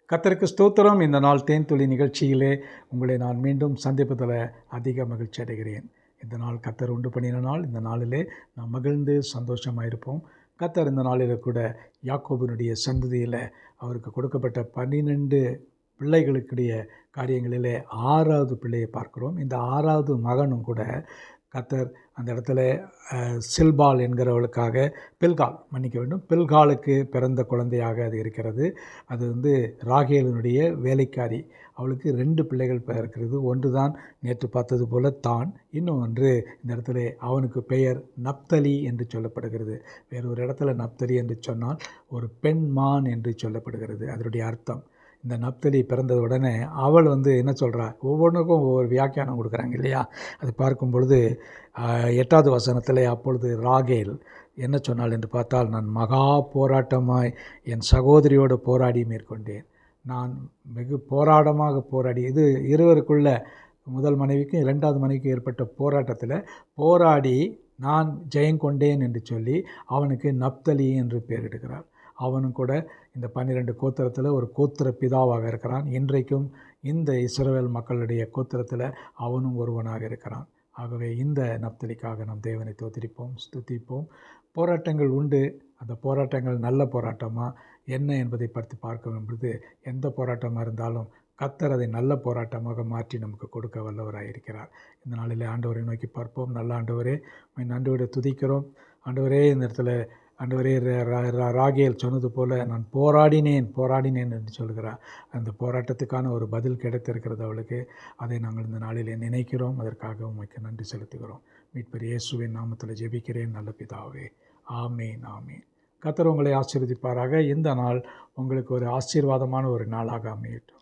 கர்த்தருக்கு ஸ்தோத்திரம். இந்த நாள் தேன்துளி நிகழ்ச்சியிலே உங்களை நான் மீண்டும் சந்திப்பதில் அதிக மகிழ்ச்சி அடைகிறேன். இந்த நாள் கர்த்தர் உண்டு பண்ணின நாள். இந்த நாளிலே நாம் மகிழ்ந்து சந்தோஷமாக இருப்போம். கர்த்தர் இந்த நாளில் கூட யாக்கோபினுடைய சந்ததியில் அவருக்கு கொடுக்கப்பட்ட 12 பிள்ளைகளுக்குடைய காரியங்களிலே 6வது பிள்ளையை பார்க்கிறோம். இந்த 6வது மகனும் கூட கர்த்தர் அந்த இடத்துல சில்பால் என்கிறவளுக்காக பில்காலுக்கு பிறந்த குழந்தையாக அது இருக்கிறது. அது ராகேலினுடைய வேலைக்காரி. அவளுக்கு 2 பிள்ளைகள் இருக்கிறது. ஒன்று தான் நேற்று பார்த்தது போல தான், இன்னொன்று இந்த இடத்துல அவனுக்கு பெயர் நப்தலி என்று சொல்லப்படுகிறது. வேறு ஒரு இடத்துல நப்தலி என்று சொன்னால் ஒரு பெண் மான் என்று சொல்லப்படுகிறது. அதனுடைய அர்த்தம். இந்த நப்தலி பிறந்த உடனே அவள் என்ன சொல்கிறா, ஒவ்வொன்றுக்கும் ஒவ்வொரு வியாக்கியானம் கொடுக்குறாங்க இல்லையா? அது பார்க்கும் பொழுது 8வது வசனத்தில் அப்பொழுது ராகேல் என்ன சொன்னாள் என்று பார்த்தால், நான் மகா போராட்டமாய் என் சகோதரியோடு போராடி மேற்கொண்டேன். நான் வெகு போராட்டமாக போராடி, இது இருவருக்குள்ள முதல் மனைவிக்கும் 2வது மனைவிக்கும் ஏற்பட்ட போராட்டத்தில் போராடி நான் ஜெயங்கொண்டேன் என்று சொல்லி அவனுக்கு நப்தலி என்று பெயரிடுகிறார். அவனும் கூட இந்த 12 கோத்திரத்தில் ஒரு கோத்திர பிதாவாக இருக்கிறான். இன்றைக்கும் இந்த இஸ்ரவேல் மக்களுடைய கோத்திரத்தில் அவனும் ஒருவனாக இருக்கிறான். ஆகவே இந்த நப்தலிக்காக நாம் தேவனை தோத்திரிப்போம், ஸ்துதிப்போம். போராட்டங்கள் உண்டு. அந்த போராட்டங்கள் நல்ல போராட்டமாக என்ன என்பதை பற்றி பார்க்க என்பது, எந்த போராட்டமாக இருந்தாலும் கர்த்தர் அதை நல்ல போராட்டமாக மாற்றி நமக்கு கொடுக்க வல்லவராக இருக்கிறார். இந்த நாளில் ஆண்டவரை நோக்கி பார்ப்போம். நல்ல ஆண்டவரே, நன்றியோடு துதிக்கிறோம். ஆண்டவரே, இந்த இடத்துல ஆண்டவரே, ராகேல் சொன்னது போல் நான் போராடினேன் என்று சொல்கிறார். அந்த போராட்டத்துக்கான ஒரு பதில் கிடைத்திருக்கிறது அவளுக்கு. அதை நாங்கள் இந்த நாளிலே நினைக்கிறோம். அதற்காக உமக்கு நன்றி செலுத்துகிறோம். மீட்பர் இயேசுவின் நாமத்தில் ஜெபிக்கிறேன் நல்ல பிதாவே. ஆமேன், ஆமேன். கர்த்தர் உங்களை ஆசீர்வதிப்பாராக. இந்த நாள் உங்களுக்கு ஒரு ஆசீர்வாதமான ஒரு நாளாக அமையட்டும்.